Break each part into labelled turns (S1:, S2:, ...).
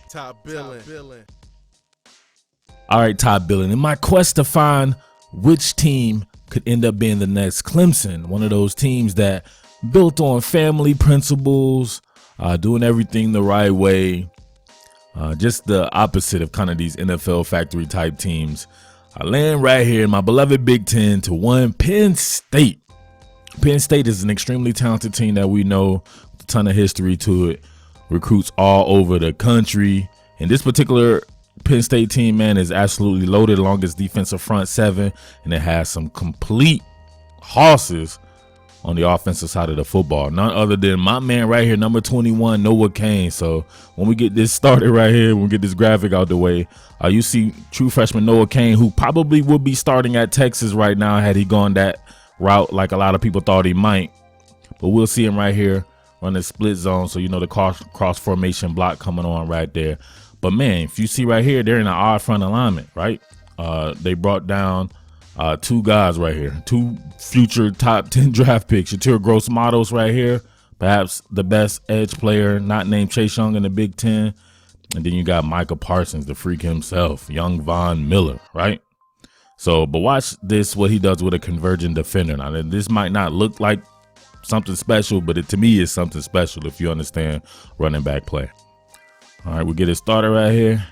S1: Top Billin.
S2: All right, Top Billin. In my quest to find which team could end up being the next Clemson, one of those teams that built on family principles, doing everything the right way, just the opposite of kind of these NFL factory type teams. I land right here in my beloved Big Ten to one Penn State. Penn State is an extremely talented team that we know, with a ton of history to it, recruits all over the country. And this particular Penn State team, man, is absolutely loaded along its defensive front seven, and it has some complete horses on the offensive side of the football. None other than my man right here, number 21, Noah Cain. So when we get this started right here, when we get this graphic out the way, you see true freshman Noah Cain, who probably would be starting at Texas right now had he gone that route like a lot of people thought he might. But we'll see him right here run the split zone, so you know the cross formation block coming on right there. But man, if you see right here, they're in an odd front alignment, right? They brought down two guys right here, two future top 10 draft picks. Yatir Gross-Matos right here, perhaps the best edge player not named Chase Young in the Big Ten. And then you got Micah Parsons, the freak himself, young Von Miller, right? So, but watch this, what he does with a convergent defender. Now, this might not look like something special, but to me is something special if you understand running back play. All right, we'll get it started right here.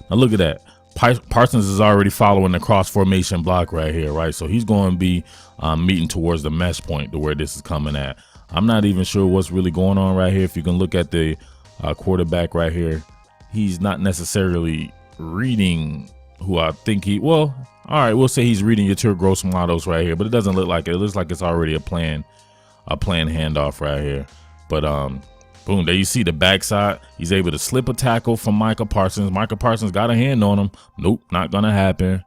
S2: Now look at that. Parsons is already following the cross formation block right here, right? So he's going to be meeting towards the mesh point to where this is coming at. I'm not even sure what's really going on right here. If you can look at the quarterback right here, he's not necessarily reading who I think he, well, all right, we'll say he's reading Yatir Gross-Matos right here, but it doesn't look like it. It looks like it's already a planned handoff right here. But boom, there you see the backside. He's able to slip a tackle from Micah Parsons. Micah Parsons got a hand on him. Nope, not going to happen.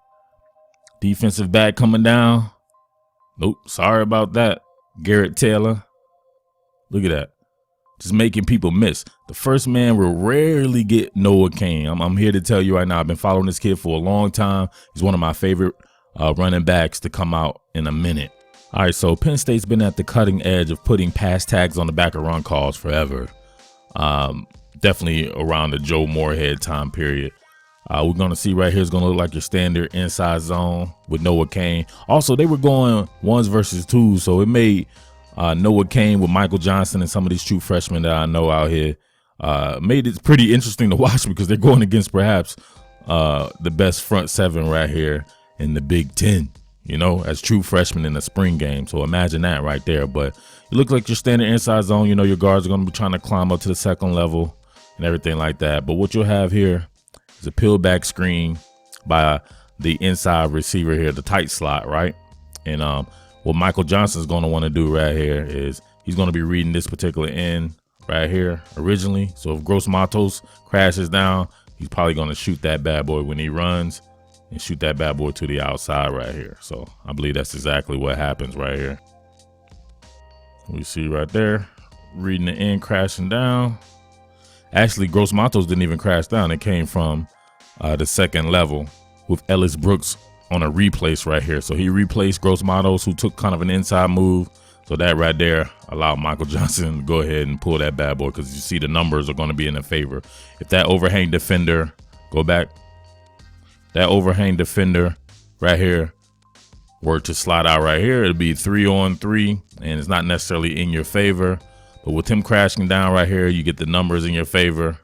S2: Defensive back coming down. Nope, sorry about that. Garrett Taylor. Look at that. Just making people miss. The first man will rarely get Noah Cain. I'm here to tell you right now, I've been following this kid for a long time. He's one of my favorite running backs to come out in a minute. All right, so Penn State's been at the cutting edge of putting pass tags on the back of run calls forever. Definitely around the Joe Moorhead time period. We're going to see right here is going to look like your standard inside zone with Noah Cain. Also, they were going ones versus twos, so it made Noah Cain with Michael Johnson and some of these true freshmen that I know out here made it pretty interesting to watch because they're going against perhaps the best front seven right here in the Big Ten. You know, as true freshmen in the spring game. So imagine that right there. But it looks like your standard inside zone. You know, your guards are going to be trying to climb up to the second level and everything like that. But what you'll have here is a peel back screen by the inside receiver here, the tight slot, right? And what Michael Johnson is going to want to do right here is he's going to be reading this particular end right here originally. So if Gross-Matos crashes down, he's probably going to shoot that bad boy when he runs. And shoot that bad boy to the outside right here. So I believe that's exactly what happens right here. We see right there, reading the end, crashing down. Actually, Gross-Matos didn't even crash down. It came from the second level with Ellis Brooks on a replace right here. So he replaced Gross-Matos, who took kind of an inside move. So that right there allowed Michael Johnson to go ahead and pull that bad boy because you see the numbers are going to be in their favor. If that overhang defender, go back. That overhang defender right here were to slide out right here, it'll be 3-on-3, and it's not necessarily in your favor. But with him crashing down right here, you get the numbers in your favor.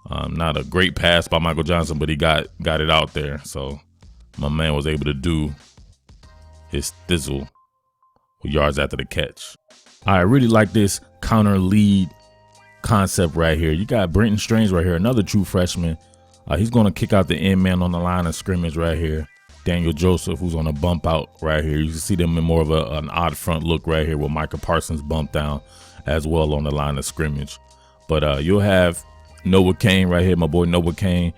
S2: Not a great pass by Michael Johnson, but he got it out there. So my man was able to do his thizzle with yards after the catch. I really like this counter lead concept right here. You got Brenton Strings right here, another true freshman. He's going to kick out the end man on the line of scrimmage right here. Daniel Joseph, who's on a bump out right here. You can see them in more of an odd front look right here with Micah Parsons bumped down as well on the line of scrimmage. But you'll have Noah Cain right here, my boy Noah Cain.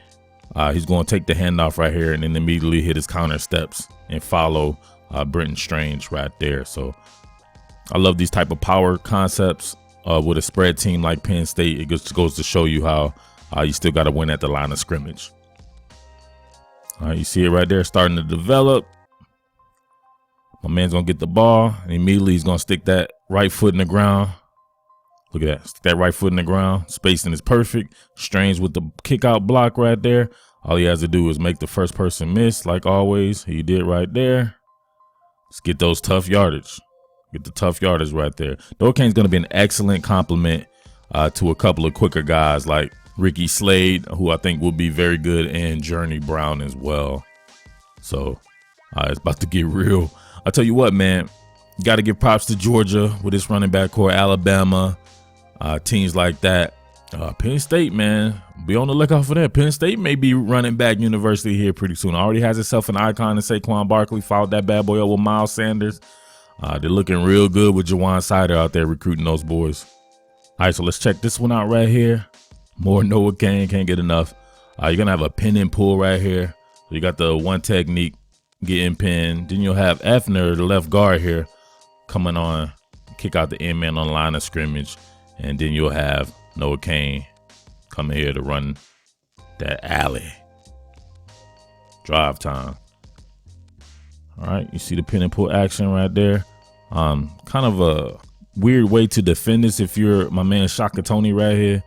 S2: He's going to take the handoff right here and then immediately hit his counter steps and follow Brenton Strings right there. So I love these type of power concepts with a spread team like Penn State. It just goes to show you how you still got to win at the line of scrimmage. You see it right there starting to develop. My man's going to get the ball, and immediately he's going to stick that right foot in the ground. Look at that. Stick that right foot in the ground. Spacing is perfect. Strings with the kick out block right there. All he has to do is make the first person miss, like always. He did right there. Let's get those tough yardage. Get the tough yardage right there. Noah Cain's going to be an excellent complement to a couple of quicker guys like Ricky Slade, who I think will be very good, and Journey Brown as well. So it's about to get real. I'll tell you what, man. Got to give props to Georgia with its running back core, Alabama, teams like that. Penn State, man, be on the lookout for that. Penn State may be running back university here pretty soon. Already has itself an icon in Saquon Barkley. Followed that bad boy up with Miles Sanders. They're looking real good with Jawan Sider out there recruiting those boys. All right, so let's check this one out right here. More Noah Cain, can't get enough. You're going to have a pin and pull right here. So you got the one technique, getting pinned. Then you'll have Effner, the left guard here, coming on, kick out the end man on the line of scrimmage. And then you'll have Noah Cain coming here to run that alley. Drive time. All right, you see the pin and pull action right there. Kind of a weird way to defend this if you're my man Shaka Tony right here.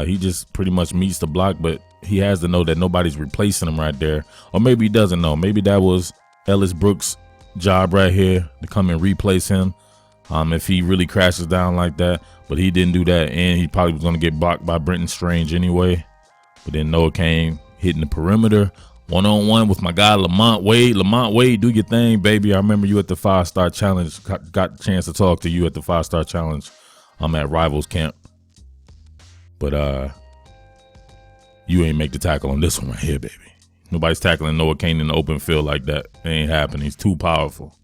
S2: He just pretty much meets the block, but he has to know that nobody's replacing him right there. Or maybe he doesn't know. Maybe that was Ellis Brooks' job right here to come and replace him if he really crashes down like that. But he didn't do that, and he probably was going to get blocked by Brenton Strings anyway. But then Noah Cain hitting the perimeter. One-on-one with my guy, Lamont Wade. Lamont Wade, do your thing, baby. I remember you at the 5-Star Challenge. Got a chance to talk to you at the 5-Star Challenge. I'm at Rivals Camp. But you ain't make the tackle on this one right here, baby. Nobody's tackling Noah Cain in the open field like that. It ain't happening. He's too powerful.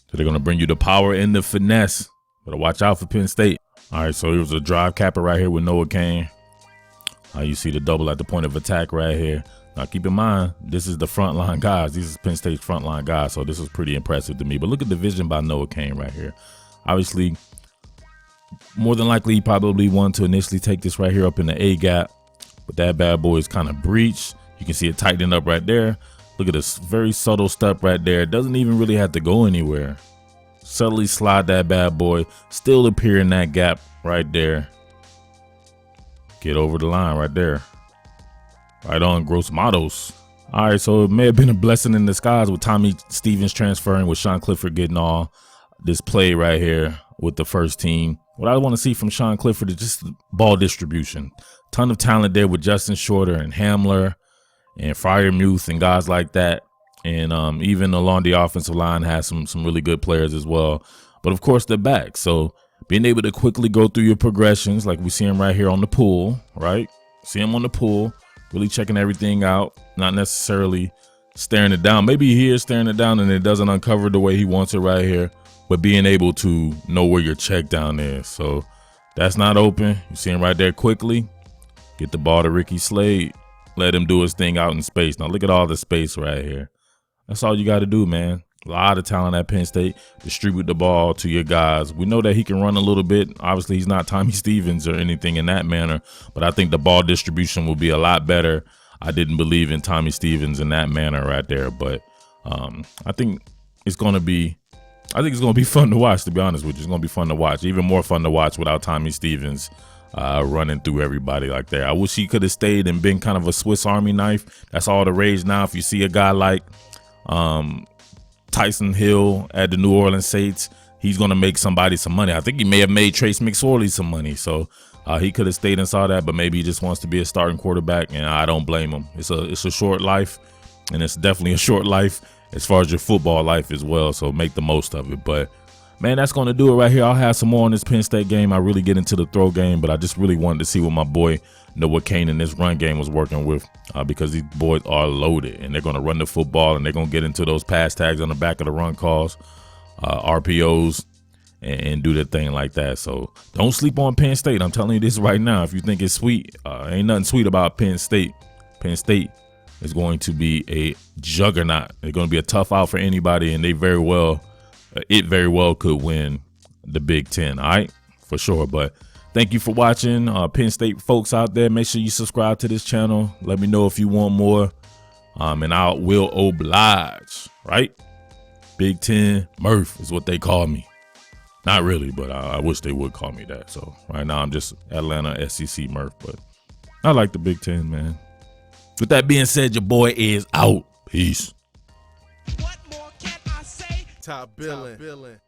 S2: So they're going to bring you the power and the finesse. Better watch out for Penn State. All right, so here's a drive capper right here with Noah Cain. You see the double at the point of attack right here. Now, keep in mind, this is the frontline guys. These is Penn State's frontline guys, so this is pretty impressive to me. But look at the vision by Noah Cain right here. Obviously, more than likely, he probably wanted to initially take this right here up in the A gap. But that bad boy is kind of breached. You can see it tightening up right there. Look at this very subtle step right there. It doesn't even really have to go anywhere. Subtly slide that bad boy. Still appear in that gap right there. Get over the line right there. Right on, Gross Matos. All right, so it may have been a blessing in disguise with Tommy Stevens transferring, with Sean Clifford getting all this play right here with the first team. What I want to see from Sean Clifford is just ball distribution. Ton of talent there with Justin Shorter and Hamler and Freiermuth and guys like that. And even along the offensive line has some really good players as well. But of course, they're back. So being able to quickly go through your progressions, like we see him right here on the pool, right? See him on the pool, really checking everything out, not necessarily staring it down. Maybe he is staring it down and it doesn't uncover the way he wants it right here, but being able to know where your check down is. So that's not open. You see him right there quickly. Get the ball to Ricky Slade. Let him do his thing out in space. Now look at all the space right here. That's all you got to do, man. A lot of talent at Penn State. Distribute the ball to your guys. We know that he can run a little bit. Obviously, he's not Tommy Stevens or anything in that manner, but I think the ball distribution will be a lot better. I didn't believe in Tommy Stevens in that manner right there, but I think it's going to be fun to watch, to be honest with you. It's going to be fun to watch. Even more fun to watch without Tommy Stevens running through everybody like that. I wish he could have stayed and been kind of a Swiss Army knife. That's all the rage now. If you see a guy like Tyson Hill at the New Orleans Saints, he's going to make somebody some money. I think he may have made Trace McSorley some money. So he could have stayed and saw that, but maybe he just wants to be a starting quarterback, and I don't blame him. It's a short life, and it's definitely a short life as far as your football life as well. So make the most of it. But man, that's going to do it right here. I'll have some more on this Penn State game. I really get into the throw game, but I just really wanted to see what my boy Noah Cain in this run game was working with, because these boys are loaded, and they're going to run the football, and they're going to get into those pass tags on the back of the run calls, RPOs, and do their thing like that. So don't sleep on Penn State. I'm telling you this right now. If you think it's sweet, ain't nothing sweet about Penn State. Penn State is going to be a juggernaut. They're going to be a tough out for anybody, and it very well could win the Big Ten. All right, for sure. But thank you for watching. Penn State folks out there, make sure you subscribe to this channel. Let me know if you want more, and I will oblige, right? Big Ten Murf is what they call me. Not really, but I wish they would call me that. So right now I'm just Atlanta SEC Murf, but I like the Big Ten, man. With that being said, your boy is out. Peace.
S1: What more can I say? Top Billin.